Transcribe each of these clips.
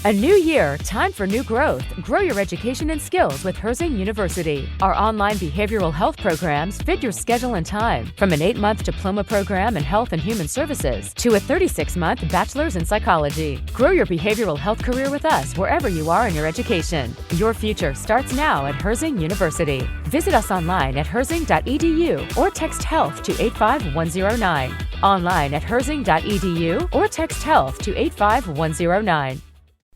A new year, time for new growth. Grow your education and skills with Herzing University. Our online behavioral health programs fit your schedule and time, from an 8-month diploma program in health and human services to a 36-month bachelor's in psychology. Grow your behavioral health career with us wherever you are in your education. Your future starts now at Herzing University. Visit us online at herzing.edu or text health to 85109. Online at herzing.edu or text health to 85109.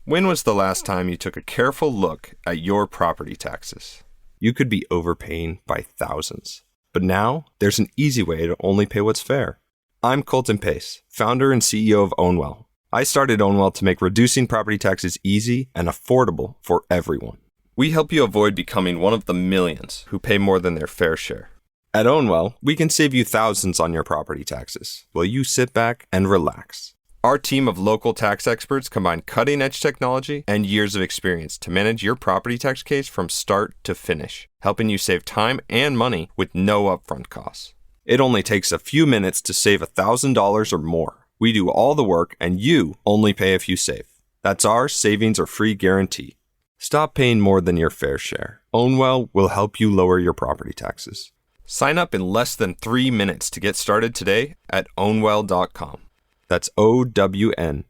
When was the last time you took a careful look at your property taxes? You could be overpaying by thousands. But now, there's an easy way to only pay what's fair. I'm Colton Pace, founder and CEO of Ownwell. I started Ownwell to make reducing property taxes easy and affordable for everyone. We help you avoid becoming one of the millions who pay more than their fair share. At Ownwell, we can save you thousands on your property taxes while you sit back and relax. Our team of local tax experts combine cutting-edge technology and years of experience to manage your property tax case from start to finish, helping you save time and money with no upfront costs. It only takes a few minutes to save $1,000 or more. We do all the work and you only pay if you save. That's our savings or free guarantee. Stop paying more than your fair share. Ownwell will help you lower your property taxes. Sign up in less than 3 minutes to get started today at ownwell.com. That's OWNWELL.com.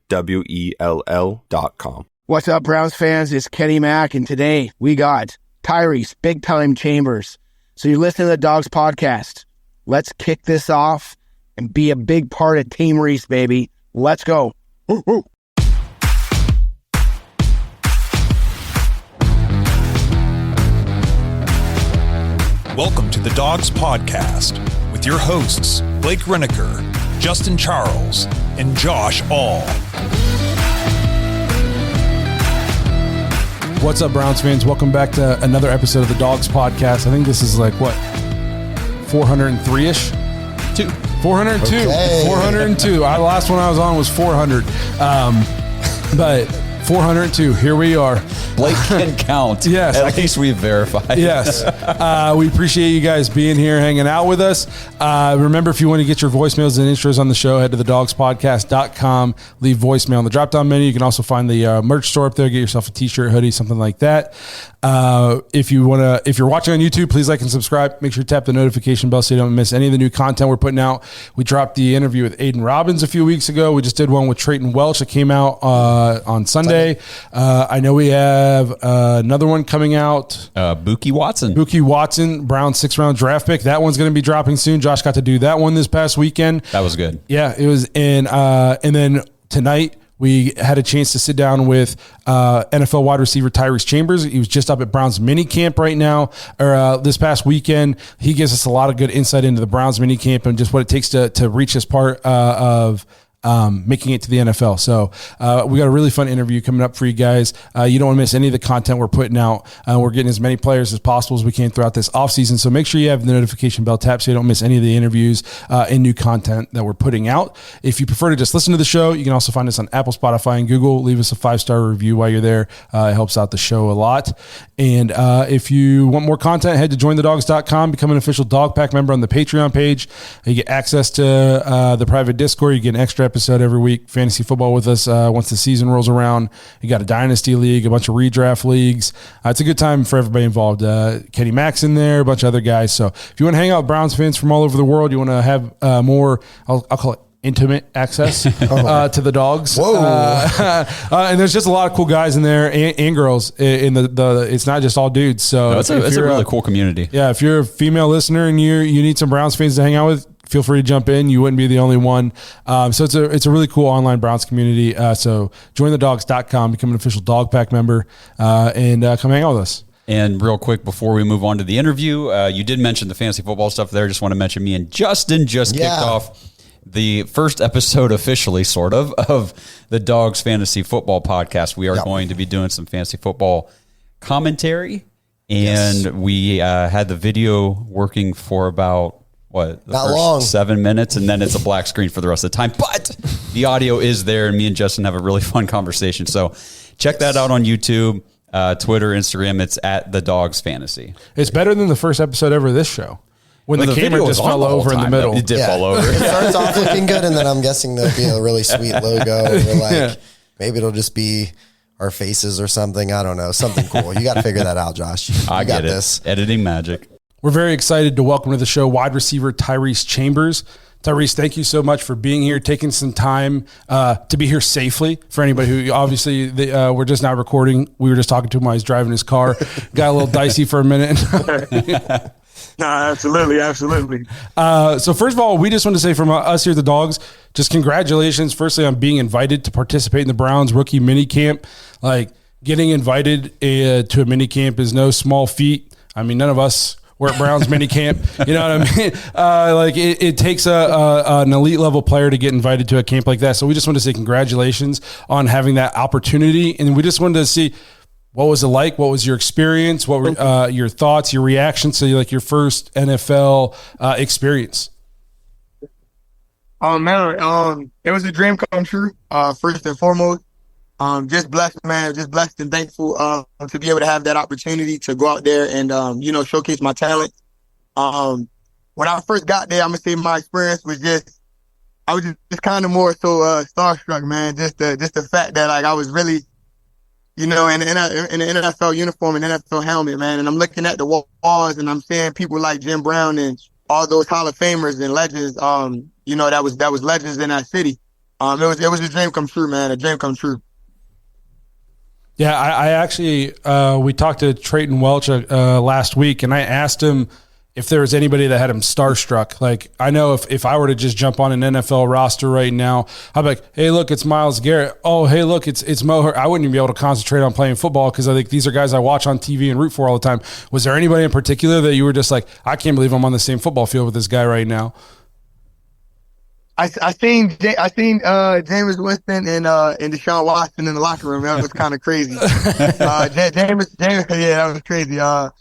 What's up, Browns fans? It's Kenny Mack, and today we got Tyrese Big Time Chambers. So you're listening to the Dogs Podcast. Let's kick this off and be a big part of Team Reese, baby. Let's go. Woo, woo. Welcome to the Dogs Podcast with your hosts, Blake Reneker, Justin Charles, and Josh All. What's up, Browns fans? Welcome back to another episode of the Dogs Podcast. I think this is like, what, 403-ish? 402. Okay. 402. The last one I was on was 400. But 402, here we are. Blake can count. Yes. At least we've verified. Yes. We appreciate you guys being here, hanging out with us. Remember, if you want to get your voicemails and intros on the show, head to thedogspodcast.com. Leave voicemail in the drop-down menu. You can also find the merch store up there. Get yourself a t-shirt, hoodie, something like that. If you're watching on YouTube, please like and subscribe. Make sure you tap the notification bell so you don't miss any of the new content we're putting out. We dropped the interview with Aiden Robbins a few weeks ago. We just did one with Trayton Welch that came out on Sunday. I know we have another one coming out. Buki Watson, Brown 6th-round draft pick. That one's going to be dropping soon. Josh got to do that one this past weekend. That was good. Yeah, it was. And then tonight we had a chance to sit down with NFL wide receiver Tyrese Chambers. He was just up at Browns minicamp right now, or this past weekend. He gives us a lot of good insight into the Browns minicamp and just what it takes to reach this part of making it to the NFL. So we got a really fun interview coming up for you guys. You don't want to miss any of the content we're putting out. We're getting as many players as possible as we can throughout this offseason. So make sure you have the notification bell tapped so you don't miss any of the interviews and new content that we're putting out. If you prefer to just listen to the show, you can also find us on Apple, Spotify, and Google. Leave us a 5-star review while you're there. It helps out the show a lot. And if you want more content, head to jointhedogs.com, become an official Dog Pack member on the Patreon page. You get access to the private Discord. You get an extra episode every week, fantasy football with us once the season rolls around. You got a dynasty league, a bunch of redraft leagues. It's a good time for everybody involved. Kenny Mack's in there, a bunch of other guys. So if you want to hang out with Browns fans from all over the world, you want to have more, I'll call it intimate access to the dogs. Whoa. And there's just a lot of cool guys in there and girls in the it's not just all dudes. So it's a really cool community. Yeah. If you're a female listener and you need some Browns fans to hang out with, feel free to jump in. You wouldn't be the only one. So it's a really cool online Browns community. So jointhedogs.com, become an official Dog Pack member, and come hang out with us. And real quick, before we move on to the interview, you did mention the fantasy football stuff there. Just want to mention me and Justin just kicked off the first episode officially, sort of the Dogs Fantasy Football Podcast. We are going to be doing some fantasy football commentary, and we had the video working for about, the first 7 minutes, and then it's a black screen for the rest of the time. But the audio is there, and me and Justin have a really fun conversation. So check that out on YouTube, Twitter, Instagram. It's at The Dogs Fantasy. It's better than the first episode ever of this show. When the camera just fell over in the middle. It did fall over. It starts off looking good, and then I'm guessing there'll be a really sweet logo. We're like, maybe it'll just be our faces or something. I don't know, something cool. You got to figure that out, Josh. I got get it. this. Editing magic. We're very excited to welcome to the show wide receiver Tyrese Chambers. Tyrese, thank you so much for being here, taking some time to be here safely. For anybody who obviously we're just now recording, we were just talking to him while he's driving his car. Got a little dicey for a minute. No, absolutely. So first of all, we just want to say from us here at the Dogs, just congratulations, firstly, on being invited to participate in the Browns rookie minicamp. Like, getting invited to a minicamp is no small feat. I mean, none of us were at Browns minicamp. You know what I mean? It takes an elite level player to get invited to a camp like that. So we just want to say congratulations on having that opportunity. And we just wanted to see, what was it like? What was your experience? What were your thoughts, your reactions to like your first NFL experience? Man, it was a dream come true. First and foremost, just blessed, man. Just blessed and thankful to be able to have that opportunity to go out there and showcase my talent. When I first got there, I'm gonna say my experience was I was just kind of more so starstruck, man. Just the fact that like I was really, in an NFL uniform and NFL helmet, man. And I'm looking at the walls and I'm seeing people like Jim Brown and all those Hall of Famers and legends. That was legends in that city. It was a dream come true, man. A dream come true. Yeah, I actually we talked to Trayton Welch last week, and I asked him if there was anybody that had him starstruck. Like, I know if I were to just jump on an NFL roster right now, I'd be like, hey, look, it's Myles Garrett. Oh, hey, look, it's Mo. I wouldn't even be able to concentrate on playing football because I think these are guys I watch on TV and root for all the time. Was there anybody in particular that you were just like, I can't believe I'm on the same football field with this guy right now? I seen Jameis Winston and Deshaun Watson in the locker room. That was kind of crazy. Jameis, yeah, that was crazy. I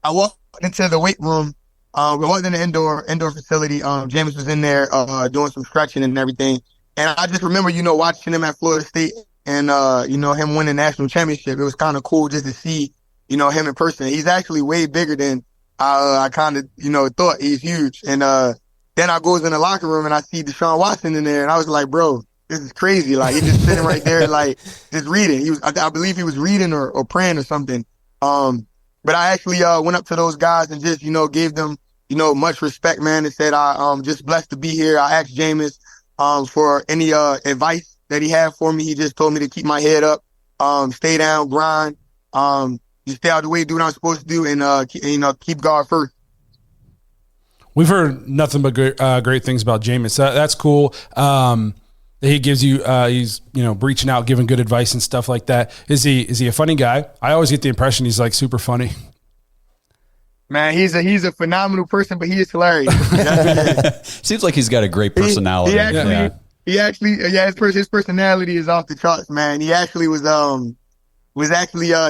walked into the weight room. We walked in the indoor facility. Jameis was in there doing some stretching and everything. And I just remember, watching him at Florida State and him win the national championship. It was kind of cool just to see, him in person. He's actually way bigger than I kind of thought. He's huge. And then I goes in the locker room and I see Deshaun Watson in there, and I was like, bro, this is crazy. Like, he's just sitting right there, like, just reading. I believe he was reading or praying or something. But I actually went up to those guys and just, gave them, much respect, man, and said I'm just blessed to be here. I asked Jameis for any advice that he had for me. He just told me to keep my head up, stay down, grind, just stay out of the way, do what I'm supposed to do, and keep God first. We've heard nothing but great things about Jameis. That's cool. He gives you, he's reaching out, giving good advice and stuff like that. Is he a funny guy? I always get the impression he's like super funny. Man, he's a phenomenal person, but he is hilarious. Seems like he's got a great personality. His personality is off the charts, man. He actually was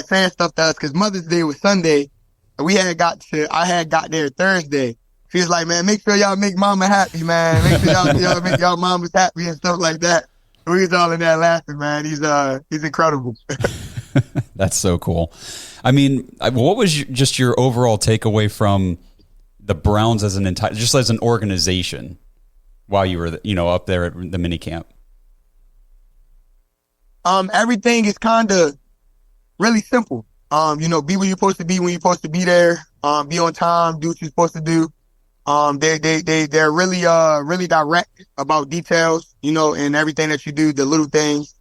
saying stuff to us because Mother's Day was Sunday. I had got there Thursday. He was like, man, make sure y'all make mama happy, man. Make sure y'all make y'all mamas happy and stuff like that. We was all in there laughing, man. He's incredible. That's so cool. I mean, what was just your overall takeaway from the Browns as just as an organization while you were, up there at the mini camp? Everything is kind of really simple. Be where you're supposed to be when you're supposed to be there. Be on time, do what you're supposed to do. They're really direct about details, and everything that you do, the little things.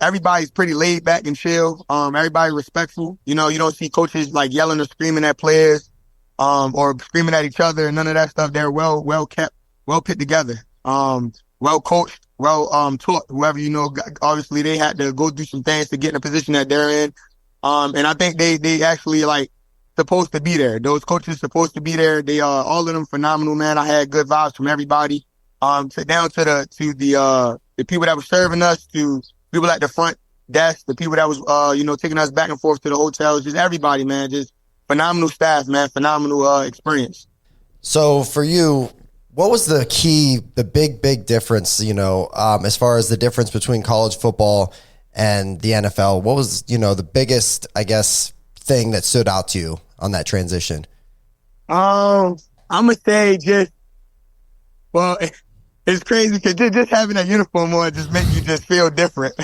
Everybody's pretty laid back and chill. Everybody respectful. You don't see coaches like yelling or screaming at players, or screaming at each other and none of that stuff. They're well kept, well put together, well coached, well, taught. Whoever, obviously they had to go through some things to get in a position that they're in. And I think they actually supposed to be there. Those coaches supposed to be there. They are all of them phenomenal, man. I had good vibes from everybody. Down to the people that were serving us, to people at the front desk, the people that was taking us back and forth to the hotels, just everybody, man. Just phenomenal staff, man. Phenomenal experience. So for you, what was the big difference, as far as the difference between college football and the NFL? What was, the biggest, I guess, thing that stood out to you on that transition? I'm gonna say it's crazy because just having that uniform on just makes you just feel different.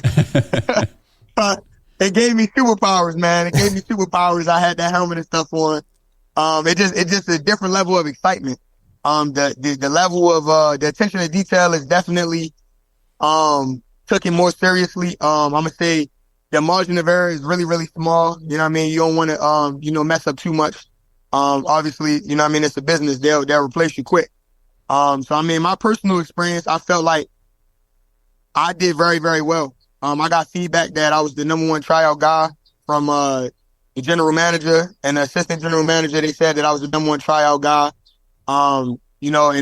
It gave me superpowers, man. It gave me superpowers. I had that helmet and stuff on. It's just a different level of excitement. The level of, the attention to detail is definitely, took it more seriously. I'm going to say the margin of error is really, really small. You know what I mean? You don't want to, mess up too much. Obviously, you know what I mean? It's a business. They'll replace you quick. So I mean, my personal experience, I felt like I did very, very well. I got feedback that I was the number one tryout guy from, the general manager and the assistant general manager. They said that I was the number one tryout guy. And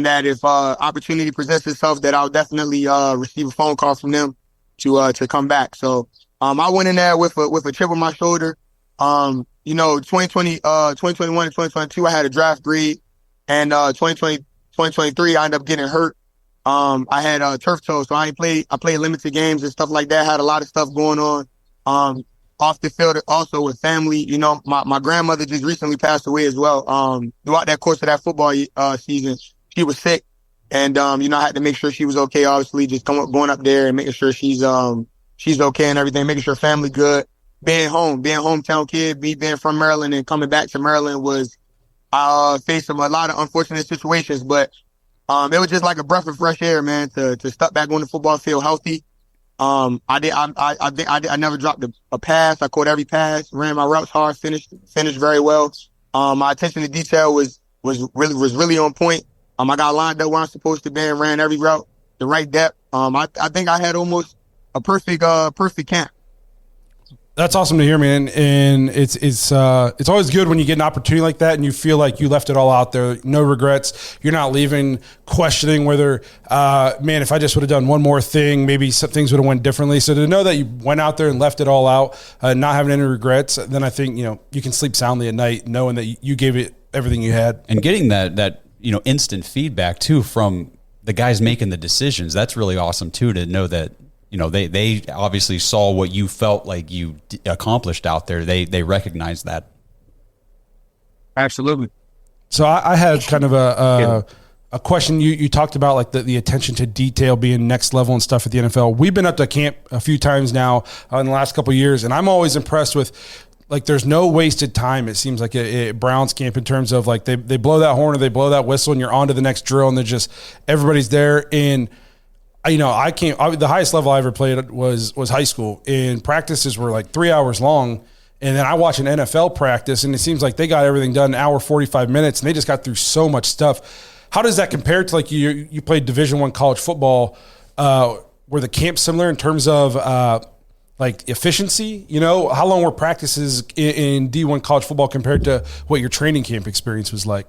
that if, opportunity presents itself, that I'll definitely, receive a phone call from them to come back. So, I went in there with a chip on my shoulder. 2021 and 2022, I had a draft grade, and, 2023, I ended up getting hurt. I had turf toe, so I played limited games and stuff like that. Had a lot of stuff going on. Off the field also with family. My grandmother just recently passed away as well. Throughout that course of that football season, she was sick, and I had to make sure she was okay. Obviously, just going up there and making sure she's okay and everything, making sure family good. Being hometown kid, being from Maryland and coming back to Maryland was facing a lot of unfortunate situations, but it was just like a breath of fresh air, man, to step back on the football field healthy. I never dropped a pass. I caught every pass, ran my routes hard, finished very well. My attention to detail was really on point. I got lined up where I'm supposed to be and ran every route, the right depth. I think I had almost a perfect camp. That's awesome to hear, man. And it's always good when you get an opportunity like that and you feel like you left it all out there. No regrets. You're not leaving questioning whether, if I just would have done one more thing, maybe some things would have went differently. So to know that you went out there and left it all out, not having any regrets, then I think, you can sleep soundly at night knowing that you gave it everything you had. And getting that instant feedback too from the guys making the decisions. That's really awesome too, to know that, they obviously saw what you felt like you accomplished out there. They recognized that. Absolutely. So I had kind of a question. You talked about like the attention to detail being next level and stuff at the NFL. We've been up to camp a few times now in the last couple of years, and I'm always impressed with, like, there's no wasted time. It seems like at Browns camp, in terms of like they blow that horn or they blow that whistle and you're on to the next drill, and they're just, everybody's there. And the highest level I ever played was high school, and practices were like 3 hours long. And then I watch an NFL practice, and it seems like they got everything done in an hour, 45 minutes, and they just got through so much stuff. How does that compare to, like, you played Division I college football? Were the camps similar in terms of like efficiency? How long were practices in D1 college football compared to what your training camp experience was like?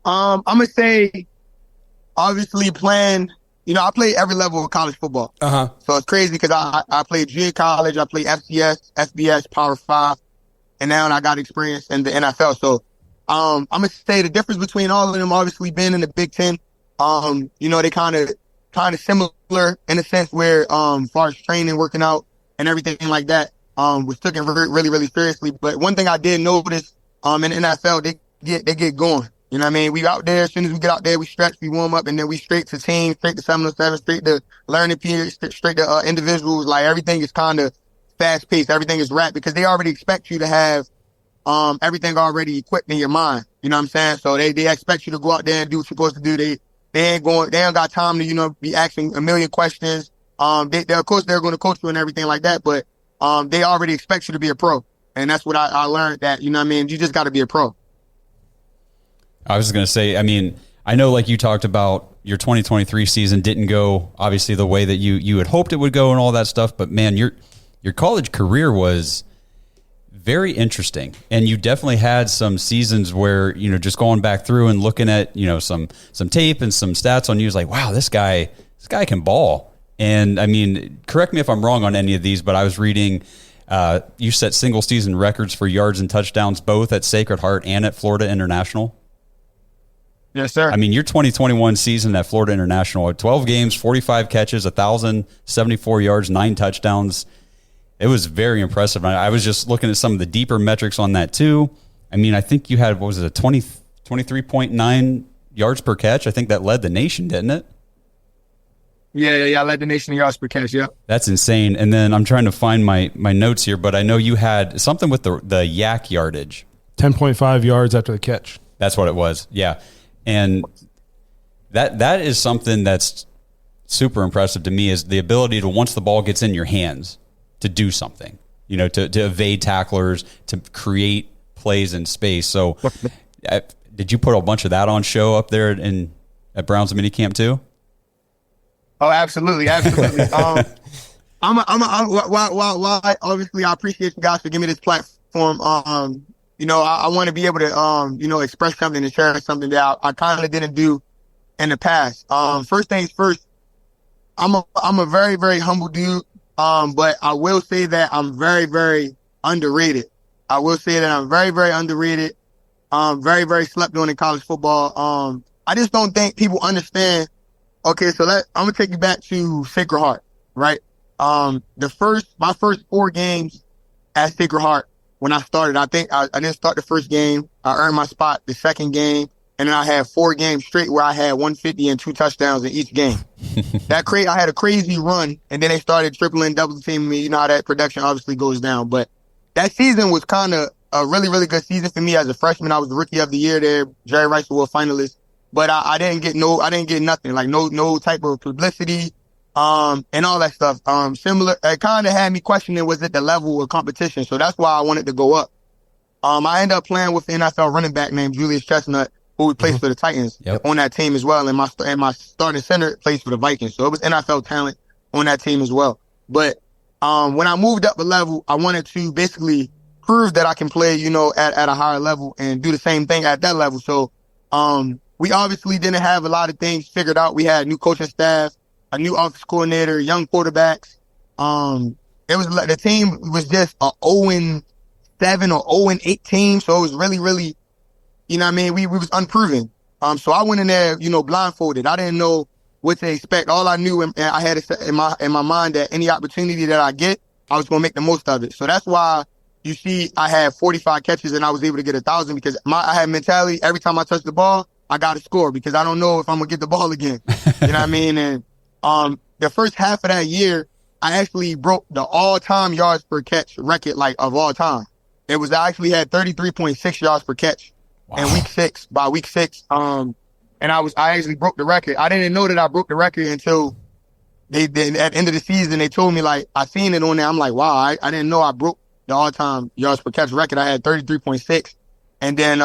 I'm gonna say, obviously playing, I played every level of college football. So it's crazy because I played junior college, I played FCS, FBS, Power 5, and now I got experience in the NFL. So I'm gonna say the difference between all of them, obviously being in the Big Ten, they kind of similar in a sense where, as far as training, working out, and everything like that, was taken really, really seriously. But one thing I did notice, in the NFL, they get going. You know what I mean? We out there, as soon as we get out there, we stretch, we warm up, and then we straight to team, straight to 707, straight to learning periods, straight to individuals. Like, everything is kind of fast paced. Everything is wrapped because they already expect you to have everything already equipped in your mind. You know what I'm saying? So they expect you to go out there and do what you're supposed to do. They ain't got time to, be asking a million questions. Of course they're going to coach you and everything like that, but they already expect you to be a pro. And that's what I learned, that, you just got to be a pro. I was going to say, I know, like you talked about, your 2023 season didn't go obviously the way that you had hoped it would go and all that stuff, but man, your college career was very interesting, and you definitely had some seasons where, just going back through and looking at, some tape and some stats on you, was like, wow, this guy can ball. And correct me if I'm wrong on any of these, but I was reading, you set single season records for yards and touchdowns both at Sacred Heart and at Florida International. Yes, sir. Your 2021 season at Florida International, 12 games, 45 catches, 1,074 yards, 9 touchdowns. It was very impressive. I was just looking at some of the deeper metrics on that too. I think you had, 23.9 yards per catch. I think that led the nation, didn't it? Yeah. I led the nation in yards per catch. Yep. That's insane. And then I'm trying to find my notes here, but I know you had something with the yak yardage. 10.5 yards after the catch. That's what it was. Yeah. And that is something that's super impressive to me, is the ability to, once the ball gets in your hands, to do something, to evade tacklers, to create plays in space. So did you put a bunch of that on show up there at Browns minicamp too? Oh, absolutely. While obviously I appreciate you guys for giving me this platform. I want to be able to, express something and share something that I kind of didn't do in the past. First things first, I'm a very, very humble dude. But I will say that I'm very, very underrated. I will say that I'm very, very underrated. Very, very slept on in college football. I just don't think people understand. Okay, so I'm gonna take you back to Sacred Heart, right? My first 4 games at Sacred Heart when I started, I think I didn't start the first game. I earned my spot the second game, and then I had 4 games straight where I had 150 and 2 touchdowns in each game. I had a crazy run, and then they started tripling, double teaming me. You know how that production obviously goes down. But that season was kind of a really, really good season for me as a freshman. I was the rookie of the year there, Jerry Rice Award finalist. But I didn't get nothing, like no type of publicity, and all that stuff. It kind of had me questioning, was it the level of competition? So that's why I wanted to go up. I ended up playing with an NFL running back named Julius Chestnut, who plays for the Titans on that team as well. And my starting center plays for the Vikings. So it was NFL talent on that team as well. But, when I moved up a level, I wanted to basically prove that I can play, at a higher level and do the same thing at that level. So, we obviously didn't have a lot of things figured out. We had new coaching staff, a new offensive coordinator, young quarterbacks. The team was just a 0-7 or 0-8 team. So it was really, really, we was unproven. So I went in there, blindfolded. I didn't know what to expect. All I knew, and I had it in my mind that any opportunity that I get, I was going to make the most of it. So that's why you see I had 45 catches and I was able to get 1,000 because I had mentality. Every time I touch the ball, I got to score because I don't know if I'm going to get the ball again. You know what I mean? And the first half of that year, I actually broke the all-time yards per catch record, of all time. I actually had 33.6 yards per catch in by week six. And I actually broke the record. I didn't know that I broke the record until at the end of the season, they told me, I seen it on there. I'm like, wow, I didn't know I broke the all-time yards per catch record. I had 33.6. And then,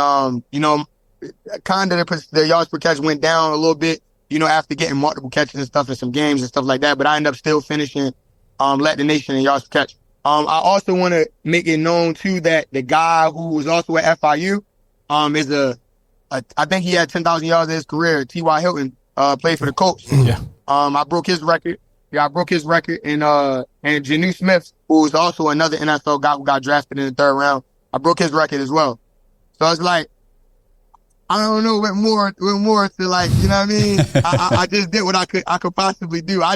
kind of the yards per catch went down a little bit, after getting multiple catches and stuff in some games and stuff like that. But I ended up still finishing, led the nation in yards per catch. I also want to make it known too that the guy who was also at FIU, I think he had 10,000 yards in his career. T.Y. Hilton, played for the Colts. Yeah. I broke his record. Yeah, I broke his record. And Janu Smith, who was also another NFL guy who got drafted in the 3rd round, I broke his record as well. So it's like, I don't know what more to you know what I mean? I just did what I could possibly do. I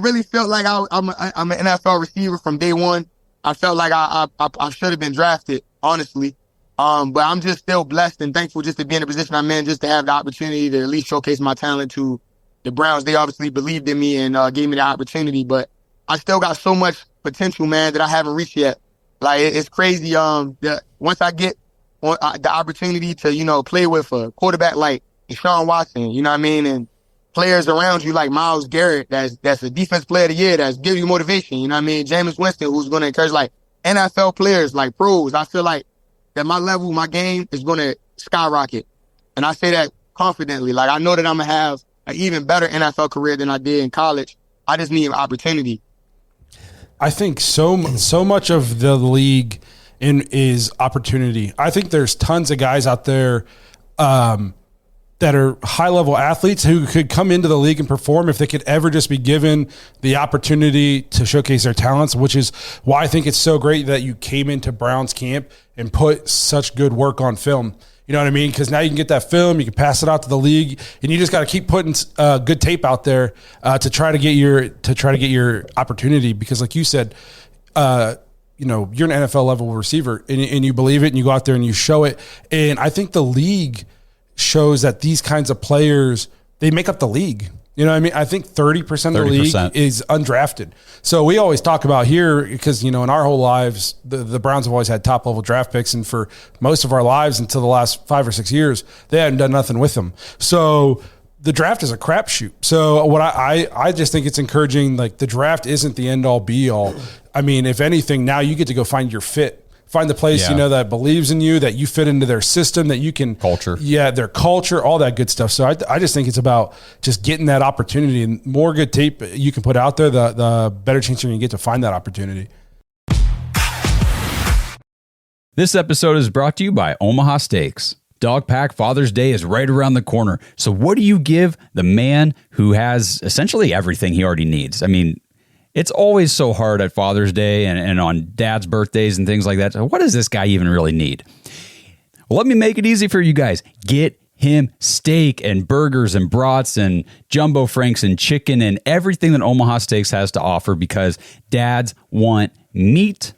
really felt like I'm an NFL receiver from day one. I felt like I should have been drafted, honestly. But I'm just still blessed and thankful just to be in the position I'm in, just to have the opportunity to at least showcase my talent to the Browns. They obviously believed in me and gave me the opportunity, but I still got so much potential, man, that I haven't reached yet. It's crazy. That once I get the opportunity to, play with a quarterback like Deshaun Watson, you know what I mean? And players around you like Myles Garrett, that's a defense player of the year, that's giving you motivation, you know what I mean? Jameis Winston, who's going to encourage NFL players, pros. I feel like that my level, my game is going to skyrocket. And I say that confidently. I know that I'm going to have an even better NFL career than I did in college. I just need an opportunity. I think so much of the league is opportunity. I think there's tons of guys out there that are high-level athletes who could come into the league and perform if they could ever just be given the opportunity to showcase their talents, which is why I think it's so great that you came into Browns camp and put such good work on film. You know what I mean? Because now you can get that film, you can pass it out to the league, and you just got to keep putting good tape out there to try to get your opportunity. Because, like you said, you're an NFL level receiver, and you believe it, and you go out there and you show it. And I think the league shows that these kinds of players, they make up the league. You know what I mean? I think 30% of the league is undrafted. So we always talk about here because, in our whole lives, the Browns have always had top-level draft picks. And for most of our lives until the last 5 or 6 years, they hadn't done nothing with them. So the draft is a crapshoot. So what I just think it's encouraging, like the draft isn't the end-all, be-all. I mean, if anything, now you get to go find your fit. Find the place, that believes in you, that you fit into their system, that you can culture. Yeah, their culture, all that good stuff. So I just think it's about just getting that opportunity, and more good tape you can put out there, the better chance you're going to get to find that opportunity. This episode is brought to you by Omaha Steaks. Dog Pack Father's Day is right around the corner. So what do you give the man who has essentially everything he already needs? I mean, it's always so hard at Father's Day and on dad's birthdays and things like that. So what does this guy even really need? Well, let me make it easy for you guys. Get him steak and burgers and brats and jumbo franks and chicken and everything that Omaha Steaks has to offer, because dads want meat,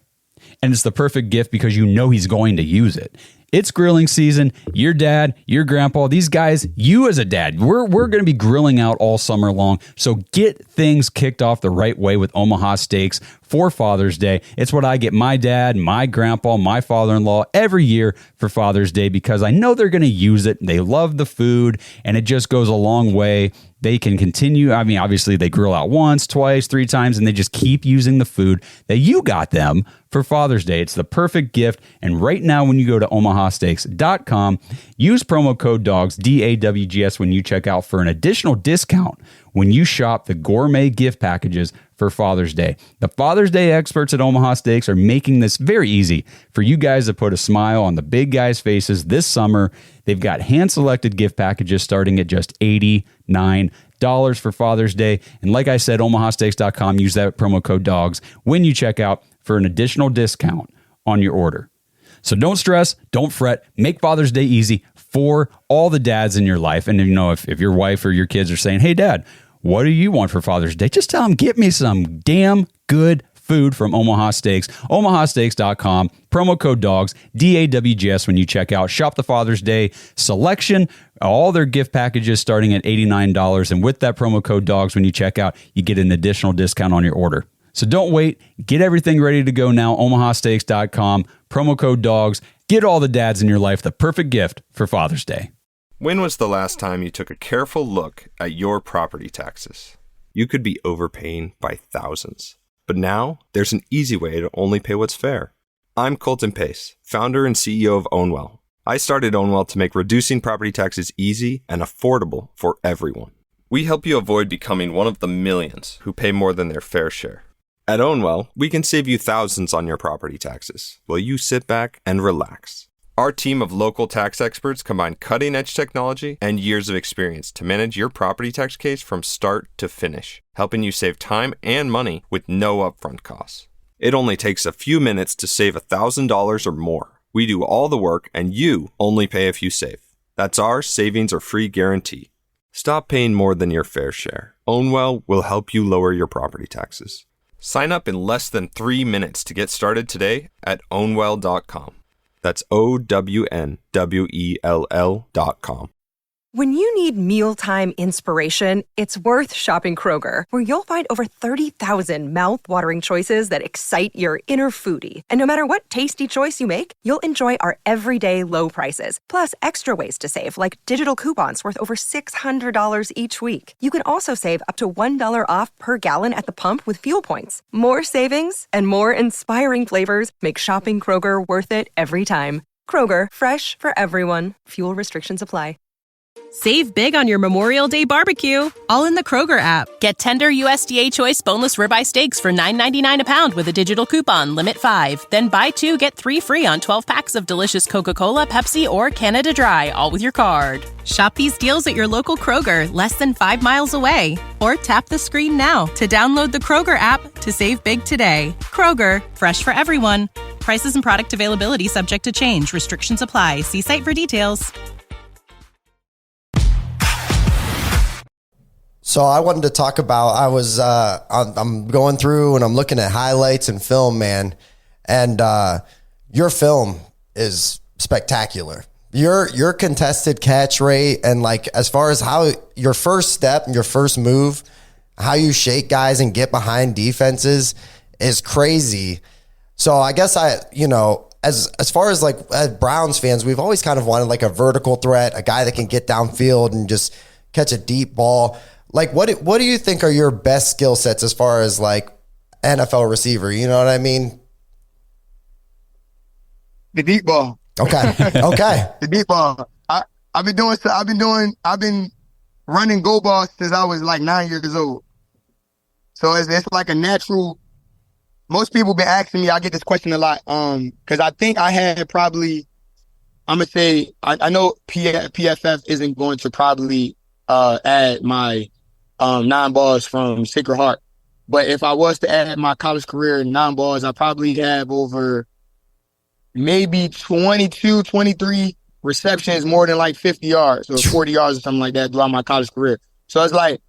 and it's the perfect gift because he's going to use it. It's grilling season. Your dad, your grandpa, these guys, you as a dad, we're going to be grilling out all summer long. So get things kicked off the right way with Omaha Steaks for Father's Day. It's what I get my dad, my grandpa, my father-in-law every year for Father's Day, because I know they're going to use it. They love the food, and it just goes a long way. They can continue. I mean, obviously they grill out once, twice, 3 times, and they just keep using the food that you got them for Father's Day. It's the perfect gift. And right now, when you go to omahasteaks.com, use promo code DAWGS, DAWGS, when you check out for an additional discount when you shop the gourmet gift packages for Father's Day. The Father's Day experts at Omaha Steaks are making this very easy for you guys to put a smile on the big guys' faces this summer. They've got hand-selected gift packages starting at just $89 for Father's Day. And like I said, omahasteaks.com, use that promo code DAWGS when you check out for an additional discount on your order. So don't stress, don't fret, make Father's Day easy for all the dads in your life. And if your wife or your kids are saying, hey, Dad, what do you want for Father's Day? Just tell them, get me some damn good food from Omaha Steaks. omahasteaks.com, promo code DAWGS, DAWGS when you check out. Shop the Father's Day selection, all their gift packages starting at $89. And with that promo code DAWGS when you check out, you get an additional discount on your order. So don't wait. Get everything ready to go now. omahasteaks.com, promo code DAWGS. Get all the dads in your life the perfect gift for Father's Day. When was the last time you took a careful look at your property taxes? You could be overpaying by thousands. But now, there's an easy way to only pay what's fair. I'm Colton Pace, founder and CEO of Ownwell. I started Ownwell to make reducing property taxes easy and affordable for everyone. We help you avoid becoming one of the millions who pay more than their fair share. At Ownwell, we can save you thousands on your property taxes while you sit back and relax. Our team of local tax experts combine cutting-edge technology and years of experience to manage your property tax case from start to finish, helping you save time and money with no upfront costs. It only takes a few minutes to save $1,000 or more. We do all the work and you only pay if you save. That's our savings are free guarantee. Stop paying more than your fair share. Ownwell will help you lower your property taxes. Sign up in less than 3 minutes to get started today at ownwell.com. That's OWNWELL.com. When you need mealtime inspiration, it's worth shopping Kroger, where you'll find over 30,000 mouth-watering choices that excite your inner foodie. And no matter what tasty choice you make, you'll enjoy our everyday low prices, plus extra ways to save, like digital coupons worth over $600 each week. You can also save up to $1 off per gallon at the pump with fuel points. More savings and more inspiring flavors make shopping Kroger worth it every time. Kroger, fresh for everyone. Fuel restrictions apply. Save big on your Memorial Day barbecue, all in the Kroger app. Get tender USDA Choice boneless ribeye steaks for $9.99 a pound with a digital coupon, limit 5. Then buy 2, get 3 free on 12 packs of delicious Coca-Cola, Pepsi, or Canada Dry, all with your card. Shop these deals at your local Kroger, less than 5 miles away. Or tap the screen now to download the Kroger app to save big today. Kroger, fresh for everyone. Prices and product availability subject to change. Restrictions apply. See site for details. So I wanted to talk about, I'm going through and I'm looking at highlights and film, man. And your film is spectacular. Your contested catch rate and like as far as how your first step, your first move, how you shake guys and get behind defenses is crazy. So I guess as far as like as Browns fans, we've always kind of wanted like a vertical threat, a guy that can get downfield and just catch a deep ball. Like what do you think are your best skill sets as far as like NFL receiver? You know what I mean? The deep ball. Okay. The deep ball. I've been running go ball since I was like 9 years old. So it's like a natural. Most people been asking me. I get this question a lot. Because I think I had probably. I'm gonna say I know PFF isn't going to probably add my 9 balls from Sacred Heart, but if I was to add my college career 9 balls, I probably have over maybe 22, 23 receptions, more than like 50 yards or 40 yards or something like that throughout my college career. So it's like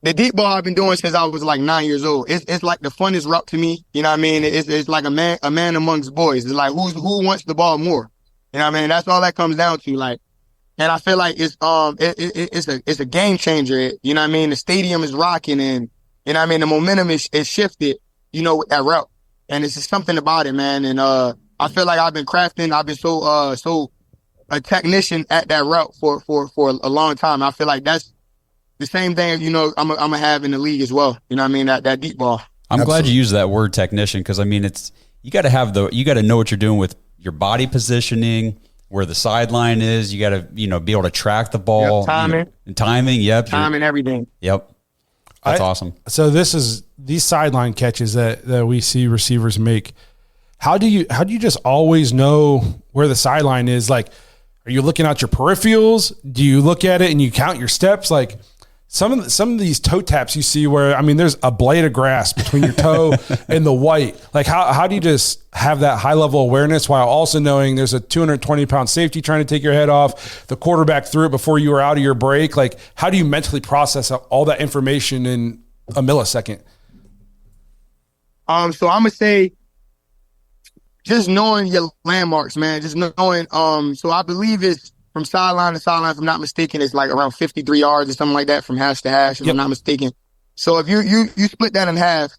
the deep ball I've been doing since I was like 9 years old. It's like the funnest route to me. You know what I mean? It's like a man amongst boys. It's like who wants the ball more? You know what I mean? That's all that comes down to. Like, and I feel like it's a game changer. You know what I mean? The stadium is rocking, and you know what I mean, the momentum is shifted, you know, with that route. And it's just something about it, man. And I feel like I've been crafting. I've been so a technician at that route for a long time. I feel like that's the same thing, you know, I'm gonna have in the league as well. You know what I mean? That deep ball. I'm glad you used that word technician, because I mean you got to know what you're doing with your body positioning, where the sideline is. You got to be able to track the ball. Yep, timing. Timing. Yep. Timing, everything. Yep. That's awesome. So these sideline catches that we see receivers make. How do you just always know where the sideline is? Like, are you looking at your peripherals? Do you look at it and you count your steps? Like some of these toe taps you see where, I mean, there's a blade of grass between your toe and the white. Like how do you just have that high level awareness while also knowing there's a 220-pound safety trying to take your head off, the quarterback threw it before you were out of your break? Like, how do you mentally process all that information in a millisecond? So I'm gonna say, just knowing your landmarks, man. Just knowing. So I believe it's from sideline to sideline. If I'm not mistaken, it's like around 53 yards or something like that from hash to hash. If I'm not mistaken. So if you split that in half,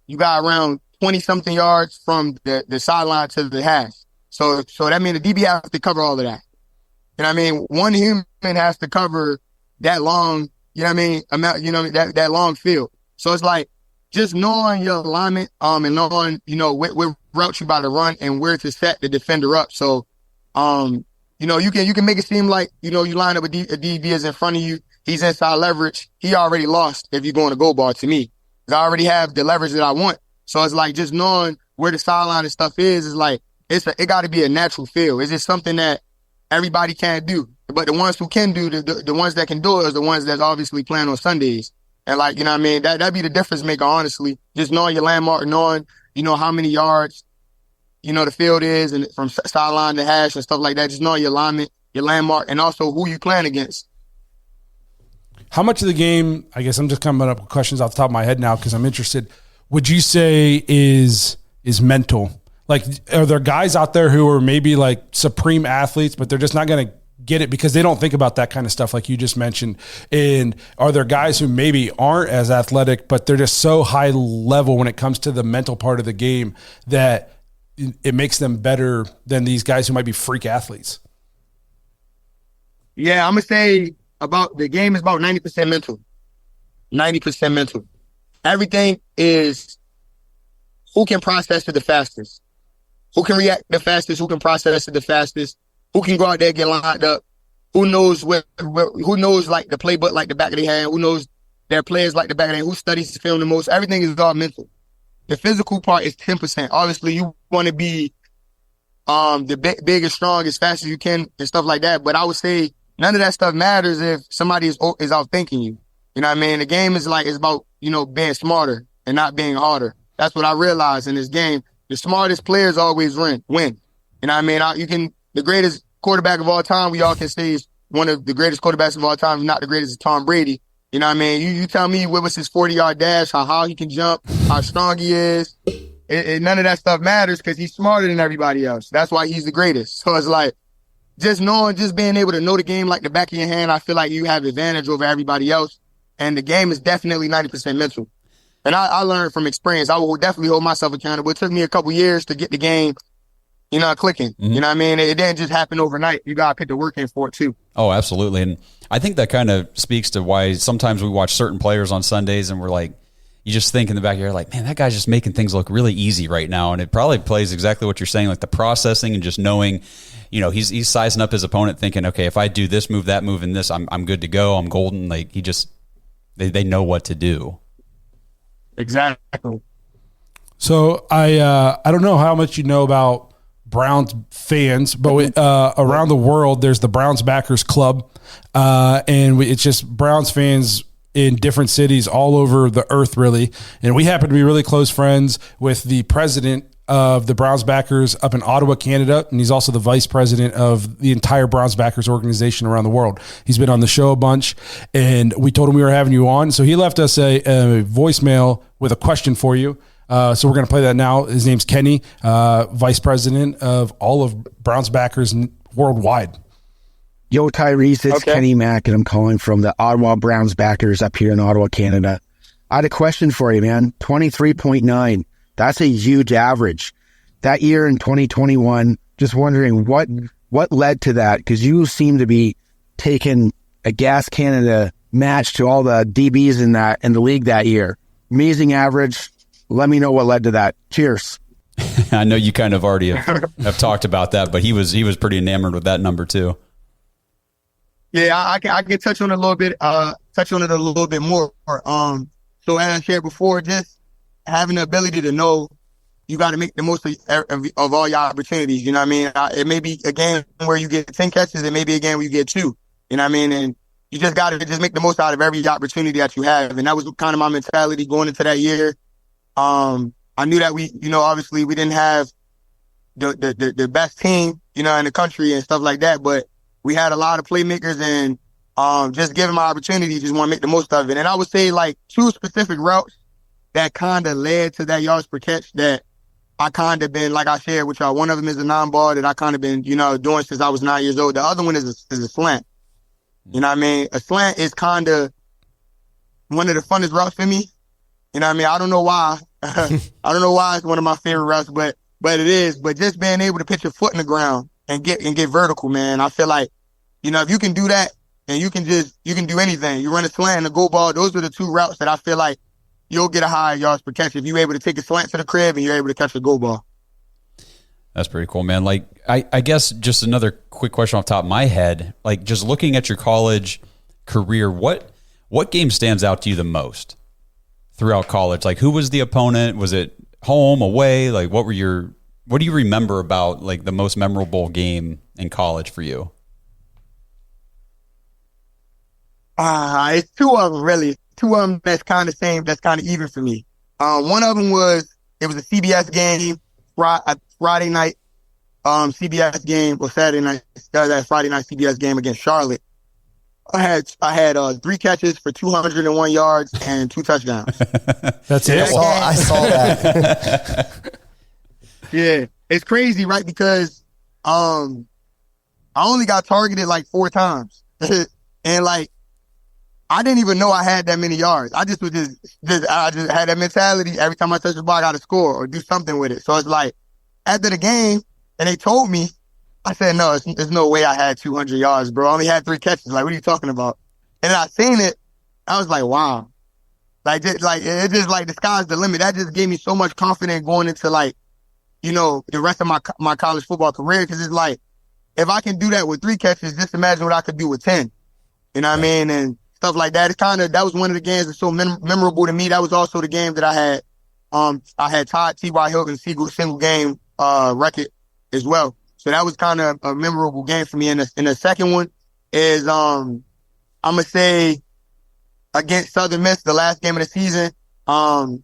you got around 20 something yards from the sideline to the hash. So that means the DB has to cover all of that. You know what I mean? One human has to cover that long. You know what I mean? Amount. You know that long field. So it's like just knowing your alignment, and knowing what route you about to run and where to set the defender up. So, you can make it seem like, you line up a DB is in front of you. He's inside leverage. He already lost if you're going to go ball to me. I already have the leverage that I want. So it's like just knowing where the sideline and stuff is like, it got to be a natural feel. It's just something that everybody can't do. But the ones who can do, the ones that can do it is the ones that's obviously playing on Sundays. And like, you know what I mean? That'd be the difference maker, honestly. Just knowing your landmark, knowing, how many yards, the field is, and from sideline to hash and stuff like that. Just knowing your alignment, your landmark, and also who you playing against. How much of the game, I guess I'm just coming up with questions off the top of my head now because I'm interested, would you say is mental? Like, are there guys out there who are maybe like supreme athletes, but they're just not going to get it because they don't think about that kind of stuff like you just mentioned? And are there guys who maybe aren't as athletic, but they're just so high level when it comes to the mental part of the game that it makes them better than these guys who might be freak athletes? Yeah, I'm going to say about the game is about 90% mental. 90% mental. Everything is who can process it the fastest, who can react the fastest, who can process it the fastest, who can go out there and get lined up, who knows who knows like the playbook like the back of their hand, who knows their players like the back of their hand, who studies the film the most. Everything is all mental. The physical part is 10%. Obviously, you want to be the big and strong as fast as you can and stuff like that. But I would say none of that stuff matters if somebody is outthinking you. You know what I mean? The game is like, it's about, being smarter and not being harder. That's what I realized in this game. The smartest players always win. You know what I mean? The greatest quarterback of all time, we all can say is one of the greatest quarterbacks of all time, if not the greatest, is Tom Brady. You know what I mean? You tell me what was his 40-yard dash, how he can jump, how strong he is. None of that stuff matters because he's smarter than everybody else. That's why he's the greatest. So it's like, just being able to know the game like the back of your hand, I feel like you have advantage over everybody else. And the game is definitely 90% mental. And I learned from experience. I will definitely hold myself accountable. It took me a couple years to get the game, clicking. Mm-hmm. You know what I mean? It didn't just happen overnight. You got to put the work in for it too. Oh, absolutely. And I think that kind of speaks to why sometimes we watch certain players on Sundays and we're like, you just think in the back of your head, like, man, that guy's just making things look really easy right now. And it probably plays exactly what you're saying, like the processing and just knowing, he's sizing up his opponent thinking, okay, if I do this move, that move, and this, I'm good to go. I'm golden. Like they know what to do. Exactly. So I don't know how much you know about Browns fans, but around the world, there's the Browns Backers Club. And it's just Browns fans in different cities all over the earth, really. And we happen to be really close friends with the president of the Browns Backers up in Ottawa, Canada, and he's also the vice president of the entire Browns Backers organization around the world. He's been on the show a bunch, and we told him we were having you on, so he left us a voicemail with a question for you. So we're going to play that now. His name's Kenny, vice president of all of Browns Backers worldwide. Yo, Tyrese, it's Kenny Mack, and I'm calling from the Ottawa Browns Backers up here in Ottawa, Canada. I had a question for you, man. 23.9. That's a huge average. That year in 2021, just wondering what led to that, because you seem to be taking a Gas Canada match to all the DBs in the league that year. Amazing average. Let me know what led to that. Cheers. I know you kind of already have talked about that, but he was pretty enamored with that number too. Yeah, I can touch on it a little bit. More. So as I shared before, just having the ability to know you got to make the most of all your opportunities. You know what I mean? It may be a game where you get 10 catches. It may be a game where you get 2. You know what I mean? And you just got to just make the most out of every opportunity that you have. And that was kind of my mentality going into that year. I knew that obviously we didn't have the best team, in the country and stuff like that, but we had a lot of playmakers, and just given my opportunity, just want to make the most of it. And I would say like 2 specific routes that kind of led to that yards per catch that I kind of been, like I shared with y'all. One of them is a non-ball that I kind of been, doing since I was 9 years old. The other one is a slant. You know what I mean? A slant is kind of one of the funnest routes for me. You know what I mean? I don't know why. I don't know why it's one of my favorite routes, but it is. But just being able to put your foot in the ground and get vertical, man. I feel like, if you can do that and you can do anything. You run a slant and a go ball. Those are the 2 routes that I feel like you'll get a higher yards per catch if you're able to take a slant to the crib and you're able to catch a go ball. That's pretty cool, man. Like, I guess just another quick question off the top of my head, like just looking at your college career, what game stands out to you the most throughout college? Like, who was the opponent? Was it home, away? Like, what do you remember about like the most memorable game in college for you? It's 2 of them, really. 2 of them that's kind of same, that's kind of even for me. One of them was a CBS game, Friday night, CBS game, or Saturday night, that Friday night CBS game against Charlotte. I had 3 catches for 201 yards and 2 touchdowns. That's it? I saw that. Yeah, it's crazy, right? Because I only got targeted like 4 times. And like, I didn't even know I had that many yards. I just had that mentality. Every time I touch the ball, I got to score or do something with it. So it's like, after the game, and they told me, I said, no, there's no way I had 200 yards, bro. I only had 3 catches. Like, what are you talking about? And then I seen it. I was like, wow. It just like the sky's the limit. That just gave me so much confidence going into like, the rest of my college football career. Cause it's like, if I can do that with 3 catches, just imagine what I could do with 10. You know what I mean? And stuff like that. That was one of the games that's so memorable to me. That was also the game that I had tied T.Y. Hilton's single game, record as well. So that was kind of a memorable game for me. And the second one is, I'm going to say against Southern Miss, the last game of the season. It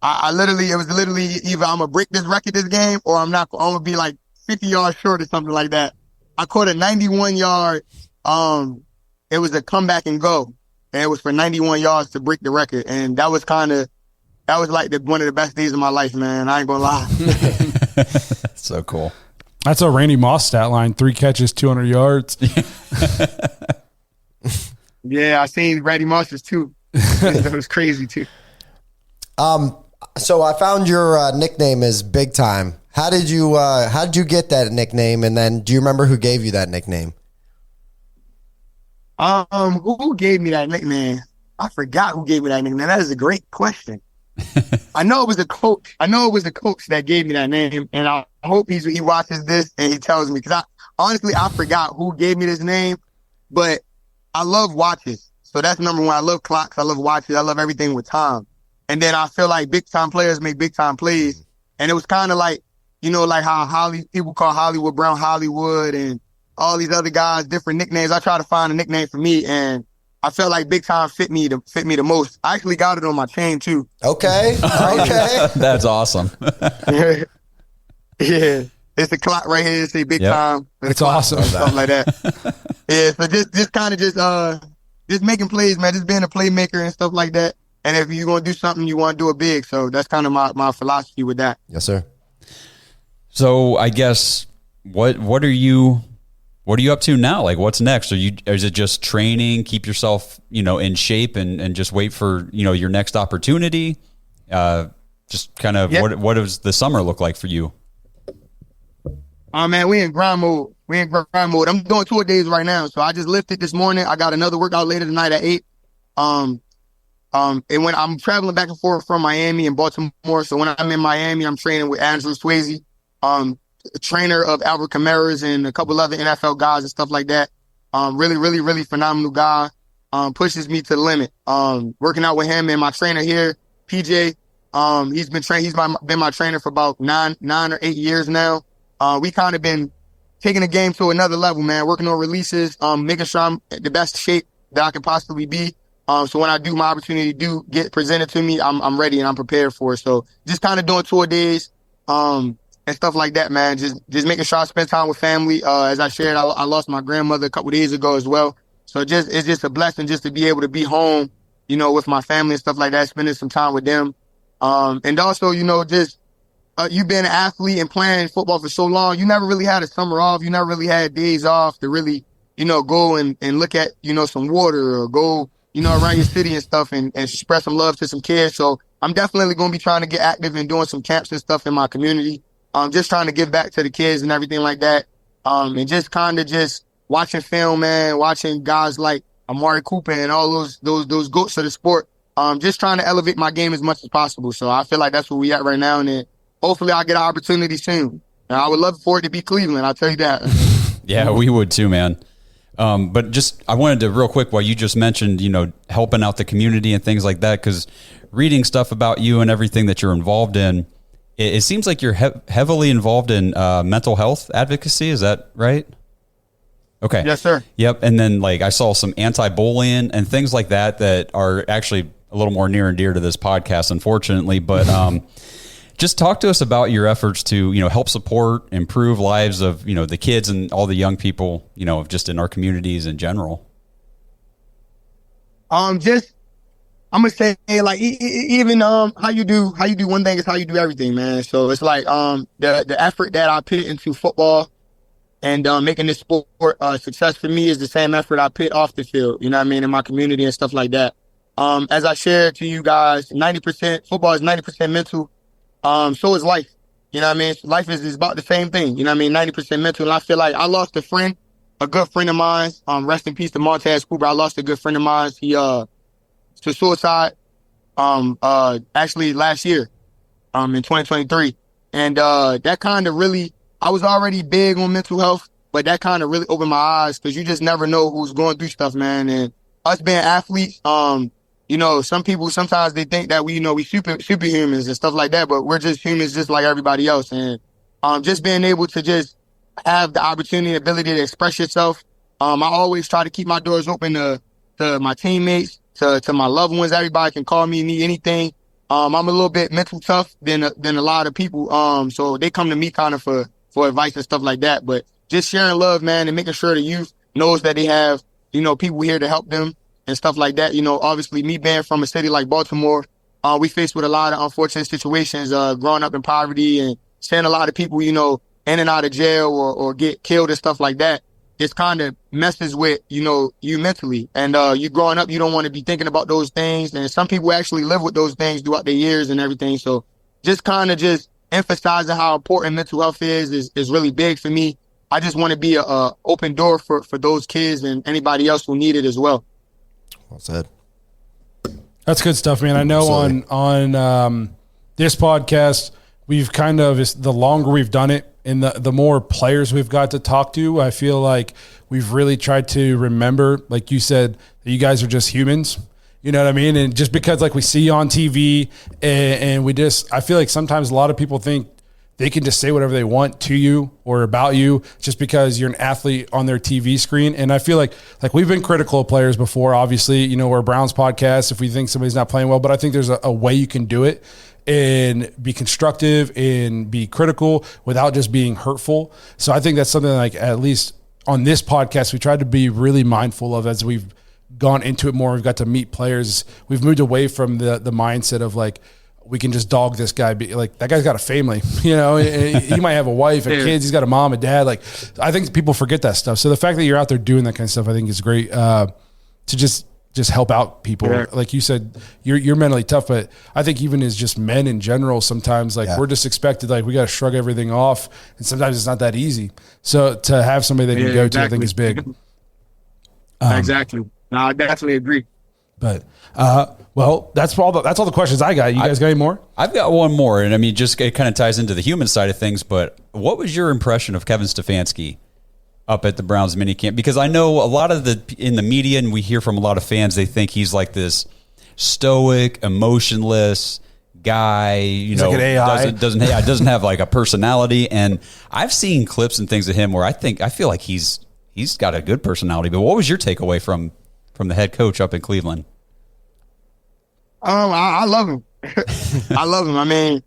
was literally either I'm going to break this record this game or I'm going to be like 50 yards short or something like that. I caught a 91 yard, it was a comeback and go. And it was for 91 yards to break the record. And that was one of the best days of my life, man. I ain't going to lie. So cool. That's a Randy Moss stat line: 3 catches, 200 yards. Yeah, I seen Randy Moss's too. That was crazy too. So I found your nickname is Big Time. How did you get that nickname? And then do you remember who gave you that nickname? Who gave me that nickname? I forgot who gave me that nickname. That is a great question. I know it was the coach. That gave me that name, and I hope he watches this and he tells me, because I forgot who gave me this name, but I love watches. So that's number one. I love clocks. I love watches. I love everything with time. And then I feel like big time players make big time plays. And it was kind of like, like how people call Hollywood Brown Hollywood and all these other guys, different nicknames. I try to find a nickname for me, and I felt like big time fit me the most. I actually got it on my chain too. Okay. That's awesome. Yeah. It's a clock right here. It say big time. It's awesome. Something like that. Yeah. So just making plays, man. Just being a playmaker and stuff like that. And if you're going to do something, you want to do it big. So that's kind of my philosophy with that. Yes, sir. So I guess what are you up to now? Like, what's next? Is it just training, keep yourself, in shape and just wait for, your next opportunity? Just kind of what does the summer look like for you? Oh man, we in grind mode. I'm doing 2 days right now. So I just lifted this morning. I got another workout later tonight at 8. And when I'm traveling back and forth from Miami and Baltimore, so when I'm in Miami, I'm training with Andrew Swayze, trainer of Albert Kamara's and a couple other NFL guys and stuff like that. Really, really, really phenomenal guy. Pushes me to the limit. Working out with him and my trainer here, PJ. He's been my trainer for about 9 or 8 years now. We kind of been taking the game to another level, man. Working on releases, making sure I'm in the best shape that I can possibly be. So when my opportunity do get presented to me, I'm ready and I'm prepared for it. So just kind of doing 2 days, and stuff like that, man. Just making sure I spend time with family. As I shared, I lost my grandmother a couple days ago as well. So it's just a blessing just to be able to be home, with my family and stuff like that, spending some time with them. And also, you being an athlete and playing football for so long, you never really had a summer off. You never really had days off to really, go and look at, some water or go, around your city and stuff and express some love to some kids. So I'm definitely going to be trying to get active and doing some camps and stuff in my community. Just trying to give back to the kids and everything like that. And just kind of just watching film, man, watching guys like Amari Cooper and all those goats of the sport. Just trying to elevate my game as much as possible. So I feel like that's where we at right now. And then hopefully I'll get an opportunity soon. And I would love for it to be Cleveland. I'll tell you that. Yeah, we would too, man. But I wanted to real quick, while you just mentioned, helping out the community and things like that, because reading stuff about you and everything that you're involved in, it seems like you're heavily involved in mental health advocacy. Is that right? Okay. Yes, sir. Yep. And then I saw some anti-bullying and things like that are actually a little more near and dear to this podcast, unfortunately. But just talk to us about your efforts to, help support, improve lives of, the kids and all the young people, just in our communities in general. I'm gonna say even how you do one thing is how you do everything, man. So it's like the effort that I put into football and making this sport a success for me is the same effort I put off the field. You know what I mean, in my community and stuff like that. As I shared to you guys, 90% football is 90% mental. So is life. You know what I mean? Life is about the same thing. You know what I mean? 90% mental. And I feel like I lost a good friend of mine. Rest in peace to Montez Cooper. I lost a good friend of mine. He to suicide actually last year in 2023. And that kind of really, I was already big on mental health, but that kind of really opened my eyes, because you just never know who's going through stuff, man. And us being athletes, some people, sometimes they think that we superhumans and stuff like that, but we're just humans just like everybody else. And just being able to just have the opportunity, ability to express yourself. I always try to keep my doors open to my teammates, to my loved ones. Everybody can call me, need anything. I'm a little bit mental tough than a lot of people. So they come to me kind of for advice and stuff like that. But just sharing love, man, and making sure the youth knows that they have, people here to help them and stuff like that. Obviously me being from a city like Baltimore, we faced with a lot of unfortunate situations, growing up in poverty and seeing a lot of people, in in and out of jail or get killed and stuff like that, it kind of messes with, you mentally. And you growing up, you don't want to be thinking about those things. And some people actually live with those things throughout their years and everything. So just kind of just emphasizing how important mental health is really big for me. I just want to be a open door for those kids and anybody else who need it as well. Well said. That's good stuff, man. I know on this podcast, we've kind of, the longer we've done it and the more players we've got to talk to, I feel like we've really tried to remember, like you said, that you guys are just humans. You know what I mean? And just because like we see you on TV and I feel like sometimes a lot of people think they can just say whatever they want to you or about you just because you're an athlete on their TV screen. And I feel like we've been critical of players before, obviously, we're a Browns podcast if we think somebody's not playing well, but I think there's a way you can do it and be constructive and be critical without just being hurtful. So I think that's something like, at least on this podcast, we tried to be really mindful of as we've gone into it more. We've got to meet players. We've moved away from the mindset of like, we can just dog this guy. Like, that guy's got a family, he might have a wife and kids. He's got a mom and dad. Like, I think people forget that stuff. So the fact that you're out there doing that kind of stuff, I think is great to just help out people. Yeah. Like you said, you're mentally tough, but I think even as just men in general, sometimes we're just expected, we got to shrug everything off. And sometimes it's not that easy. So to have somebody they can go to, I think is big. Exactly. No, I definitely agree. But, well, that's all the questions I got. You guys got any more? I've got one more, and I mean, just it kind of ties into the human side of things. But what was your impression of Kevin Stefanski up at the Browns minicamp? Because I know a lot of in the media, and we hear from a lot of fans, they think he's like this stoic, emotionless guy. He's like an AI. Doesn't have like a personality. And I've seen clips and things of him where I feel like he's got a good personality. But what was your takeaway from the head coach up in Cleveland? I love him. I love him. I mean,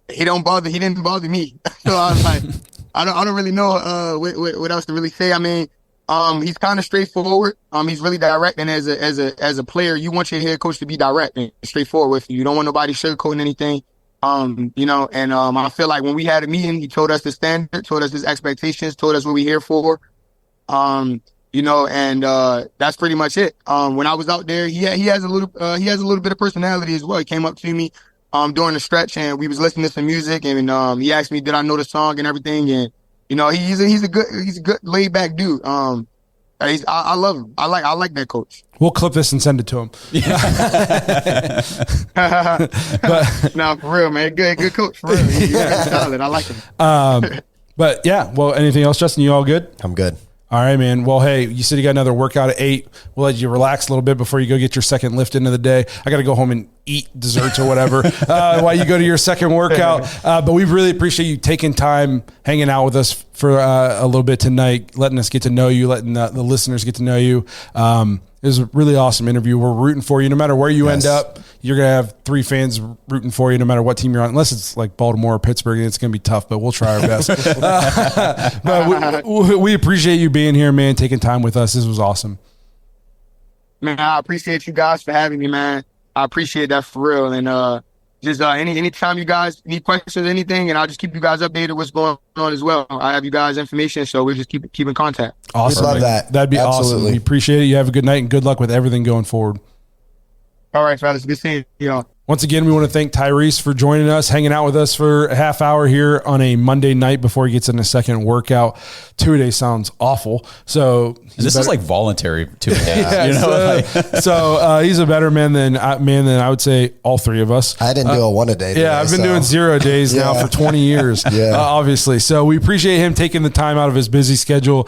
he didn't bother me. So I was like, I don't really know what else to really say. I mean, he's kind of straightforward. He's really direct, and as a player, you want your head coach to be direct and straightforward with you. You don't want nobody sugarcoating anything. I feel like when we had a meeting, he told us the standard, told us his expectations, told us what we're here for. That's pretty much it. When I was out there, he has a little bit of personality as well. He came up to me, during the stretch, and we was listening to some music, and, he asked me, did I know the song and everything? And, he's a good laid back dude. I love him. I like that coach. We'll clip this and send it to him. But no, for real, man. Good coach, for real. He's solid. I like him. But yeah, well, anything else, Justin? You all good? I'm good. All right, man. Well, hey, you said you got another workout at 8. We'll let you relax a little bit before you go get your second lift into the day. I got to go home and eat desserts or whatever while you go to your second workout. But we really appreciate you taking time, hanging out with us for a little bit tonight, letting us get to know you, letting the listeners get to know you. It was a really awesome interview. We're rooting for you. No matter where you end up, you're going to have 3 fans rooting for you no matter what team you're on. Unless it's like Baltimore or Pittsburgh, it's going to be tough, but we'll try our best. But we appreciate you being here, man, taking time with us. This was awesome. Man, I appreciate you guys for having me, man. I appreciate that for real. And just anytime you guys need questions or anything, and I'll just keep you guys updated what's going on as well. I have you guys' information, so we'll just keep in contact. Awesome. We love that. That'd be Absolutely. awesome. We appreciate it. You have a good night and good luck with everything going forward. All right, fellas. Good seeing y'all. Once again, we want to thank Tyrese for joining us, hanging out with us for a half hour here on a Monday night before he gets in a second workout. 2-a-day sounds awful. So this is like voluntary 2-a-day. So he's a better man than I would say all 3 of us. I didn't do a 1-a-day. Yeah, I've been doing 0 days now for 20 years, obviously. So we appreciate him taking the time out of his busy schedule,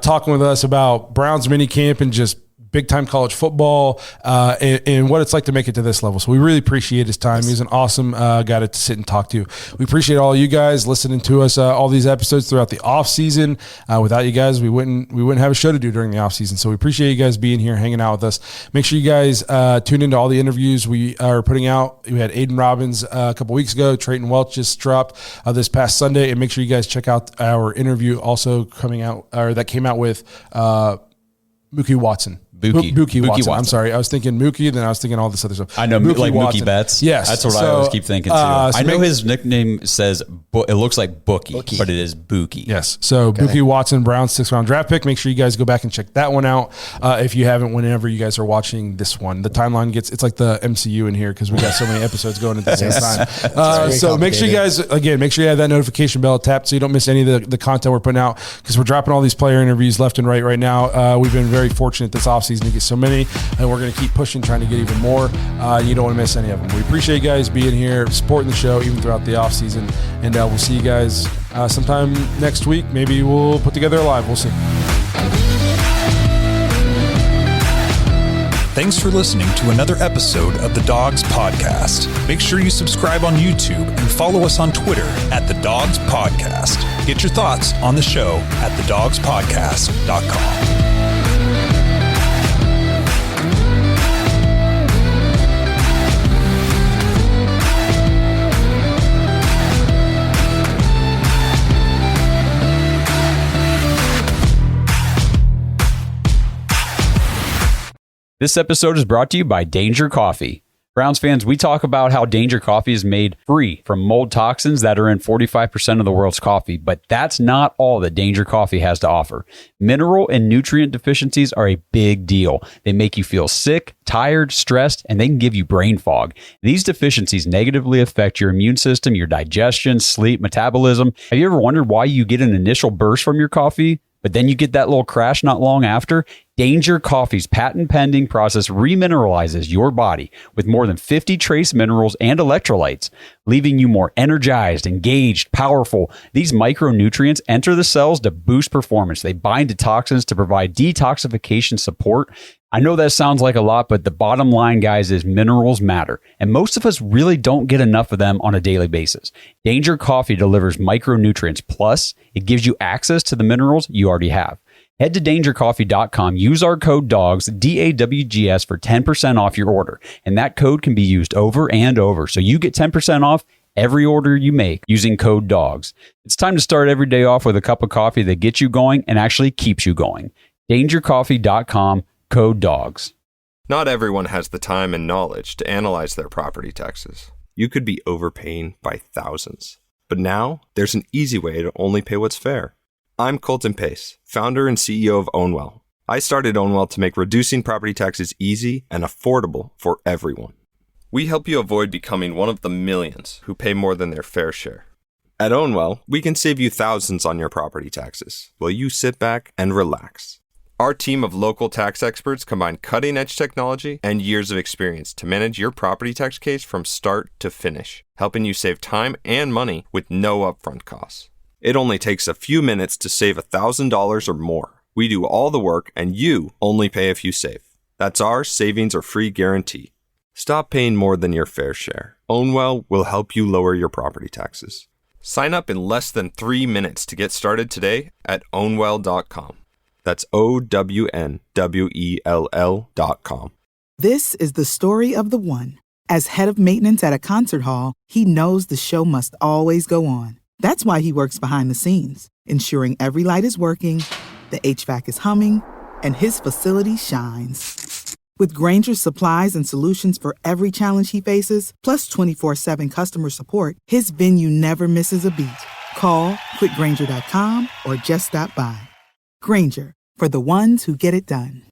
talking with us about Browns minicamp and just big-time college football and what it's like to make it to this level. So we really appreciate his time. He's an awesome guy to sit and talk to. We appreciate all you guys listening to us all these episodes throughout the off-season. Without you guys, we wouldn't have a show to do during the off-season. So we appreciate you guys being here, hanging out with us. Make sure you guys tune into all the interviews we are putting out. We had Aiden Robbins a couple weeks ago. Trayton Welch just dropped this past Sunday. And make sure you guys check out our interview also that came out with Mookie Watson. Buki Watson. I'm sorry. I was thinking Mookie, then I was thinking all this other stuff. I know, like Mookie Betts. Yes. That's what I always keep thinking, too. I know his nickname says, it looks like Bookie, but it is Buki. Yes. So Buki Watson, Browns 6th round draft pick. Make sure you guys go back and check that one out if you haven't, whenever you guys are watching this one. The timeline it's like the MCU in here because we got so many episodes going at the same time. So make sure you guys, again, make sure you have that notification bell tapped so you don't miss any of the content we're putting out because we're dropping all these player interviews left and right now. We've been very fortunate this offseason to get so many, and we're going to keep pushing, trying to get even more. You don't want to miss any of them. We appreciate you guys being here, supporting the show even throughout the offseason, and we'll see you guys sometime next week. Maybe we'll put together a live. We'll see. Thanks for listening to another episode of the Dogs Podcast. Make sure you subscribe on YouTube and follow us on Twitter at the Dogs Podcast. Get your thoughts on the show at thedogspodcast.com. This episode is brought to you by Danger Coffee. Browns fans, we talk about how Danger Coffee is made free from mold toxins that are in 45% of the world's coffee, but that's not all that Danger Coffee has to offer. Mineral and nutrient deficiencies are a big deal. They make you feel sick, tired, stressed, and they can give you brain fog. These deficiencies negatively affect your immune system, your digestion, sleep, metabolism. Have you ever wondered why you get an initial burst from your coffee, but then you get that little crash not long after? Danger Coffee's patent-pending process remineralizes your body with more than 50 trace minerals and electrolytes, leaving you more energized, engaged, powerful. These micronutrients enter the cells to boost performance. They bind to toxins to provide detoxification support. I know that sounds like a lot, but the bottom line, guys, is minerals matter, and most of us really don't get enough of them on a daily basis. Danger Coffee delivers micronutrients, plus it gives you access to the minerals you already have. Head to dangercoffee.com, use our code DOGS, DAWGS, for 10% off your order, and that code can be used over and over, so you get 10% off every order you make using code DOGS. It's time to start every day off with a cup of coffee that gets you going and actually keeps you going. dangercoffee.com, code DOGS. Not everyone has the time and knowledge to analyze their property taxes. You could be overpaying by thousands. But now, there's an easy way to only pay what's fair. I'm Colton Pace, founder and CEO of Ownwell. I started Ownwell to make reducing property taxes easy and affordable for everyone. We help you avoid becoming one of the millions who pay more than their fair share. At Ownwell, we can save you thousands on your property taxes while you sit back and relax. Our team of local tax experts combine cutting-edge technology and years of experience to manage your property tax case from start to finish, helping you save time and money with no upfront costs. It only takes a few minutes to save $1,000 or more. We do all the work and you only pay if you save. That's our savings or free guarantee. Stop paying more than your fair share. Ownwell will help you lower your property taxes. Sign up in less than 3 minutes to get started today at ownwell.com. That's OWNWELL.com. This is the story of the one. As head of maintenance at a concert hall, he knows the show must always go on. That's why he works behind the scenes, ensuring every light is working, the HVAC is humming, and his facility shines. With Grainger's supplies and solutions for every challenge he faces, plus 24/7 customer support, his venue never misses a beat. Call quickgrainger.com or just stop by. Grainger, for the ones who get it done.